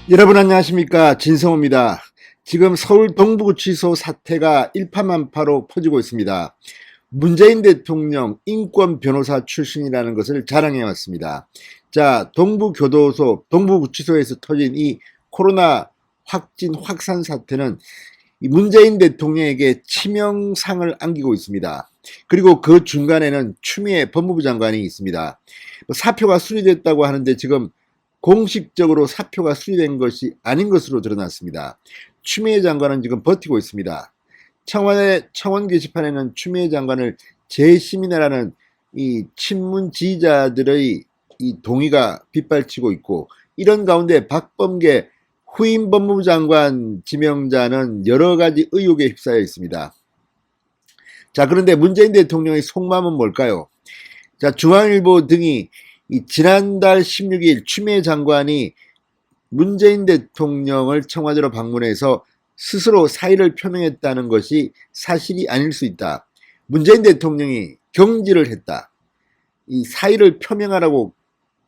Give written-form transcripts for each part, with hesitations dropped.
여러분 안녕하십니까, 진성호입니다. 지금 서울 동부구치소 사태가 일파만파로 퍼지고 있습니다. 문재인 대통령 인권 변호사 출신이라는 것을 자랑해 왔습니다. 자, 동부구치소에서 터진 이 코로나 확산 사태는 이 문재인 대통령에게 치명상을 안기고 있습니다. 그리고 그 중간에는 추미애 법무부 장관이 있습니다. 사표가 수리됐다고 하는데 지금 공식적으로 사표가 수리된 것이 아닌 것으로 드러났습니다. 추미애 장관은 지금 버티고 있습니다. 청와대 청원 게시판에는 추미애 장관을 재시민이라는 이 친문 지지자들의 이 동의가 빗발치고 있고, 이런 가운데 박범계 후임 법무부 장관 지명자는 여러 가지 의혹에 휩싸여 있습니다. 자, 그런데 문재인 대통령의 속마음은 뭘까요? 자, 중앙일보 등이 지난달 16일 추미애 장관이 문재인 대통령을 청와대로 방문해서 스스로 사의를 표명했다는 것이 사실이 아닐 수 있다. 문재인 대통령이 경질을 했다. 이 사의를 표명하라고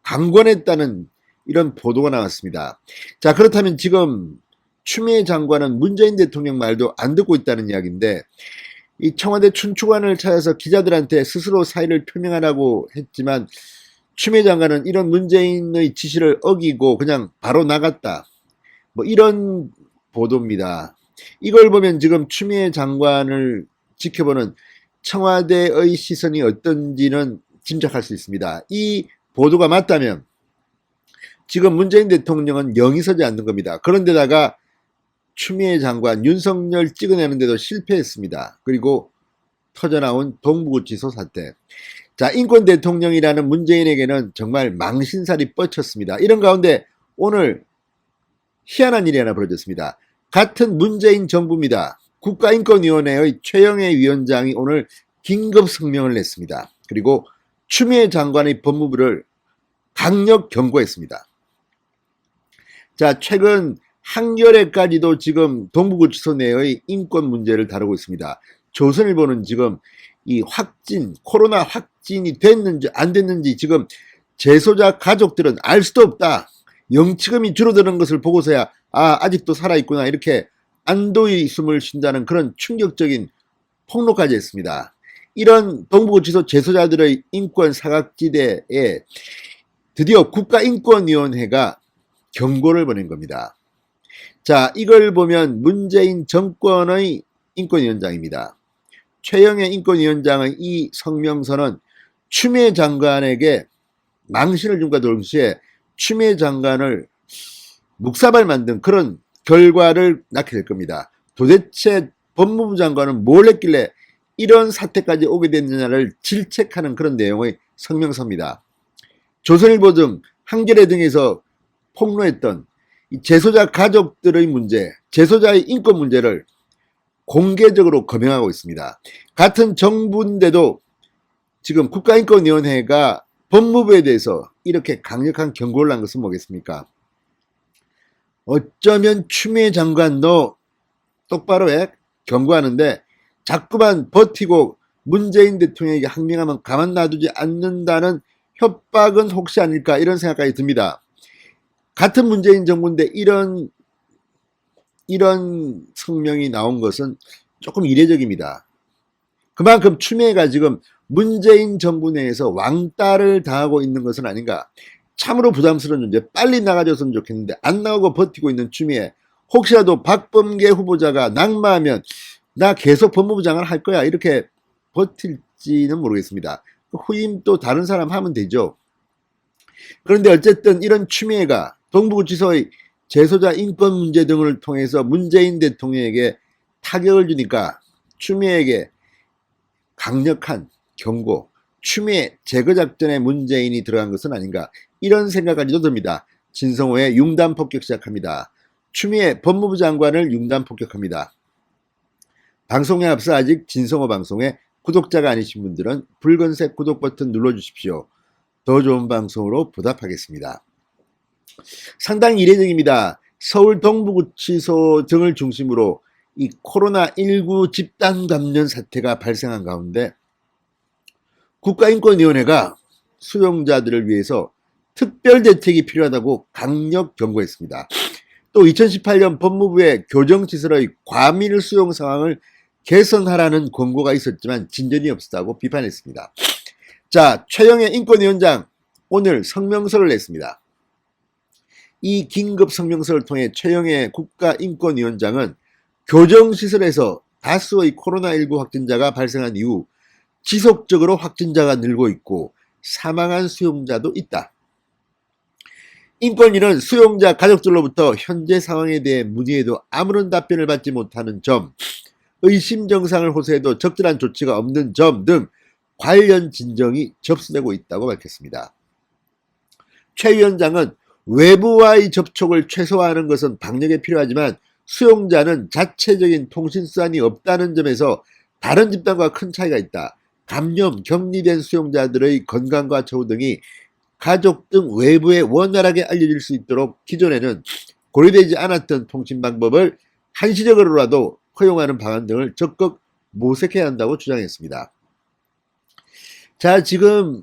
강권했다는 이런 보도가 나왔습니다. 자, 그렇다면 지금 추미애 장관은 문재인 대통령 말도 안 듣고 있다는 이야기인데, 이 청와대 춘추관을 찾아서 기자들한테 스스로 사의를 표명하라고 했지만 추미애 장관은 이런 문재인의 지시를 어기고 그냥 바로 나갔다. 뭐 이런 보도입니다. 이걸 보면 지금 추미애 장관을 지켜보는 청와대의 시선이 어떤지는 짐작할 수 있습니다. 이 보도가 맞다면 지금 문재인 대통령은 영이 서지 않는 겁니다. 그런데다가 추미애 장관, 윤석열 찍어내는데도 실패했습니다. 그리고 터져나온 동부구치소 사태. 자, 인권 대통령이라는 문재인에게는 정말 망신살이 뻗쳤습니다. 이런 가운데 오늘 희한한 일이 하나 벌어졌습니다. 같은 문재인 정부입니다. 국가인권위원회의 최영애 위원장이 오늘 긴급 성명을 냈습니다. 그리고 추미애 장관의 법무부를 강력 경고했습니다. 자, 최근 한겨레까지도 지금 동부구치소 내의 인권 문제를 다루고 있습니다. 조선일보는 지금 이 코로나 확진이 됐는지 안 됐는지 지금 재소자 가족들은 알 수도 없다. 영치금이 줄어드는 것을 보고서야 아직도 살아있구나, 이렇게 안도의 숨을 쉰다는 그런 충격적인 폭로까지 했습니다. 이런 동부구치소 재소자들의 인권 사각지대에 드디어 국가인권위원회가 경고를 보낸 겁니다. 자, 이걸 보면 문재인 정권의 인권위원장입니다. 최영애 인권위원장의 이 성명서는 추미애 장관에게 망신을 준과 동시에 추미애 장관을 묵사발 만든 그런 결과를 낳게 될 겁니다. 도대체 법무부 장관은 뭘 했길래 이런 사태까지 오게 됐느냐를 질책하는 그런 내용의 성명서입니다. 조선일보 등 한겨레 등에서 폭로했던 이 재소자 가족들의 문제, 재소자의 인권 문제를 공개적으로 검증하고 있습니다. 같은 정부인데도 지금 국가인권위원회가 법무부에 대해서 이렇게 강력한 경고를 한 것은 뭐겠습니까? 어쩌면 추미애 장관도 똑바로 해 경고하는데 자꾸만 버티고 문재인 대통령에게 항명하면 가만 놔두지 않는다는 협박은 혹시 아닐까, 이런 생각까지 듭니다. 같은 문재인 정부인데 이런 성명이 나온 것은 조금 이례적입니다. 그만큼 추미애가 지금 문재인 정부 내에서 왕따를 당하고 있는 것은 아닌가. 참으로 부담스러운 문제, 빨리 나가줬으면 좋겠는데 안 나가고 버티고 있는 추미애. 혹시라도 박범계 후보자가 낙마하면 나 계속 법무부 장관 할 거야, 이렇게 버틸지는 모르겠습니다. 후임 또 다른 사람 하면 되죠. 그런데 어쨌든 이런 추미애가 동부구치소의 재소자 인권 문제 등을 통해서 문재인 대통령에게 타격을 주니까 추미애에게 강력한 경고, 추미애 제거 작전에 문재인이 들어간 것은 아닌가, 이런 생각까지도 듭니다. 진성호의 융단 폭격 시작합니다. 추미애 법무부 장관을 융단 폭격합니다. 방송에 앞서 아직 진성호 방송에 구독자가 아니신 분들은 붉은색 구독 버튼 눌러주십시오. 더 좋은 방송으로 보답하겠습니다. 상당히 이례적입니다. 서울 동부구치소 등을 중심으로 이 코로나19 집단 감염 사태가 발생한 가운데 국가인권위원회가 수용자들을 위해서 특별 대책이 필요하다고 강력 경고했습니다. 또 2018년 법무부의 교정시설의 과밀 수용 상황을 개선하라는 권고가 있었지만 진전이 없었다고 비판했습니다. 자, 최영애 인권위원장 오늘 성명서를 냈습니다. 이 긴급 성명서를 통해 최영애 국가인권위원장은 교정시설에서 다수의 코로나19 확진자가 발생한 이후 지속적으로 확진자가 늘고 있고 사망한 수용자도 있다. 인권위는 수용자 가족들로부터 현재 상황에 대해 문의해도 아무런 답변을 받지 못하는 점, 의심 증상을 호소해도 적절한 조치가 없는 점 등 관련 진정이 접수되고 있다고 밝혔습니다. 최 위원장은 외부와의 접촉을 최소화하는 것은 방역에 필요하지만 수용자는 자체적인 통신수단이 없다는 점에서 다른 집단과 큰 차이가 있다. 감염, 격리된 수용자들의 건강과 처우 등이 가족 등 외부에 원활하게 알려질 수 있도록 기존에는 고려되지 않았던 통신 방법을 한시적으로라도 허용하는 방안 등을 적극 모색해야 한다고 주장했습니다. 자, 지금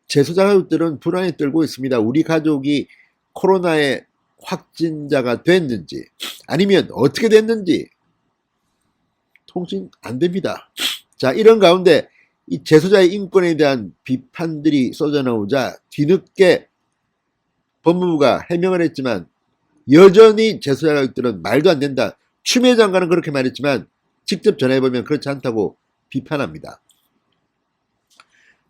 재소자 가족들은 불안에 떨고 있습니다. 우리 가족이 코로나의 확진자가 됐는지 아니면 어떻게 됐는지 통신 안 됩니다. 자, 이런 가운데 이 재소자의 인권에 대한 비판들이 쏟아 나오자 뒤늦게 법무부가 해명을 했지만 여전히 재소자 가족들은 말도 안 된다. 추미애 장관은 그렇게 말했지만 직접 전화해보면 그렇지 않다고 비판합니다.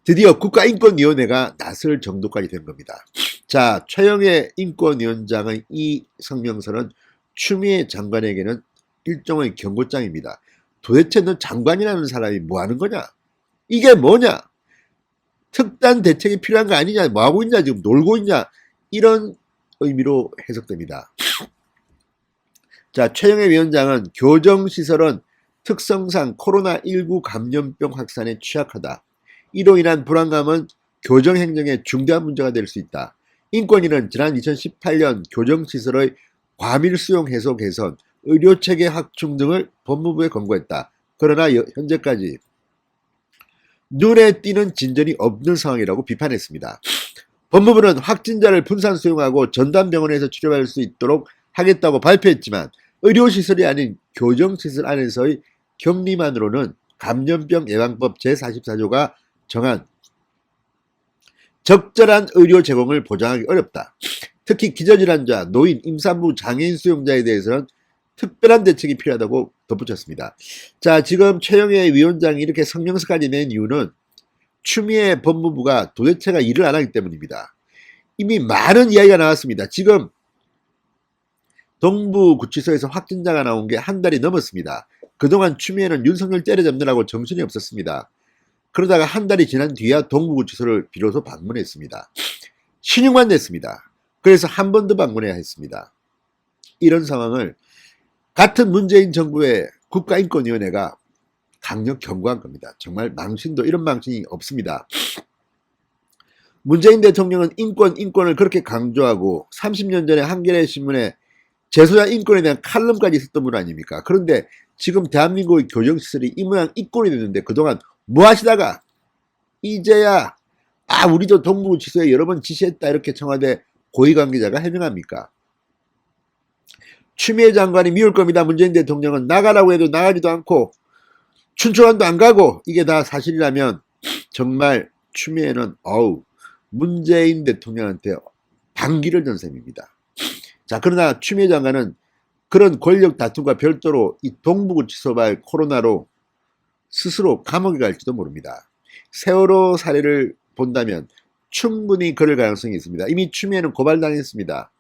드디어 국가인권위원회가 나설 정도까지 된 겁니다. 자, 최영애 인권위원장의 이 성명서는 추미애 장관에게는 일종의 경고장입니다. 도대체 너 장관이라는 사람이 뭐 하는 거냐? 이게 뭐냐? 특단 대책이 필요한 거 아니냐? 뭐 하고 있냐? 지금 놀고 있냐? 이런 의미로 해석됩니다. 자, 최영애 위원장은 교정시설은 특성상 코로나19 감염병 확산에 취약하다. 이로 인한 불안감은 교정행정에 중대한 문제가 될 수 있다. 인권위는 지난 2018년 교정시설의 과밀수용 해소 개선, 의료체계 확충 등을 법무부에 권고했다. 그러나 현재까지 눈에 띄는 진전이 없는 상황이라고 비판했습니다. 법무부는 확진자를 분산 수용하고 전담병원에서 치료받을 수 있도록 하겠다고 발표했지만 의료시설이 아닌 교정시설 안에서의 격리만으로는 감염병 예방법 제44조가 정한 적절한 의료 제공을 보장하기 어렵다. 특히 기저질환자, 노인, 임산부, 장애인 수용자에 대해서는 특별한 대책이 필요하다고 덧붙였습니다. 자, 지금 최영애 위원장이 이렇게 성명서까지 낸 이유는 추미애 법무부가 도대체가 일을 안 하기 때문입니다. 이미 많은 이야기가 나왔습니다. 지금 동부구치소에서 확진자가 나온 게 한 달이 넘었습니다. 그동안 추미애는 윤석열 때려잡느라고 정신이 없었습니다. 그러다가 한 달이 지난 뒤야 동부구치소를 비로소 방문했습니다. 신용만 냈습니다. 그래서 한 번 더 방문해야 했습니다. 이런 상황을 같은 문재인 정부의 국가인권위원회가 강력 경고한 겁니다. 정말 망신도 이런 망신이 없습니다. 문재인 대통령은 인권을 그렇게 강조하고 30년 전에 한겨레 신문에 재소자 인권에 대한 칼럼까지 썼던 분 아닙니까? 그런데 지금 대한민국의 교정시설이 이 모양 이 꼴이 됐는데 그동안 뭐 하시다가 이제야 우리도 동부구치소에 여러 번 지시했다 이렇게 청와대 고위관계자가 해명합니까? 추미애 장관이 미울 겁니다. 문재인 대통령은 나가라고 해도 나가지도 않고 춘추관도 안 가고 이게 다 사실이라면 정말 추미애는 문재인 대통령한테 반기를 전 셈입니다. 자, 그러나 추미애 장관은 그런 권력 다툼과 별도로 이 동부구치소발 코로나로 스스로 감옥에 갈지도 모릅니다. 세월호 사례를 본다면 충분히 그럴 가능성이 있습니다. 이미 추미애는 고발당했습니다.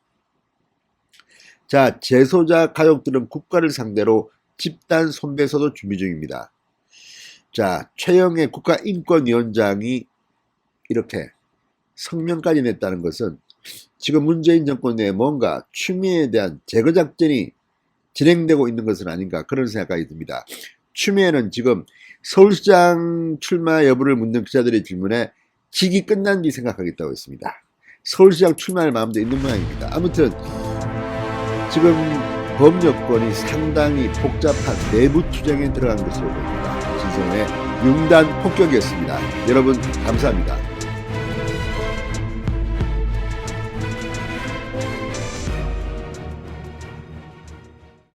자, 재소자 가족들은 국가를 상대로 집단 손배소도 준비 중입니다. 자, 최영애 국가인권위원장이 이렇게 성명까지 냈다는 것은 지금 문재인 정권 내에 뭔가 추미애에 대한 제거작전이 진행되고 있는 것은 아닌가 그런 생각이 듭니다. 추미애는 지금 서울시장 출마 여부를 묻는 기자들의 질문에 직이 끝난 뒤 생각하겠다고 했습니다. 서울시장 출마할 마음도 있는 모양입니다. 아무튼 지금 범여권이 상당히 복잡한 내부 투쟁에 들어간 것으로 보입니다. 진성의 융단 폭격이었습니다. 여러분 감사합니다.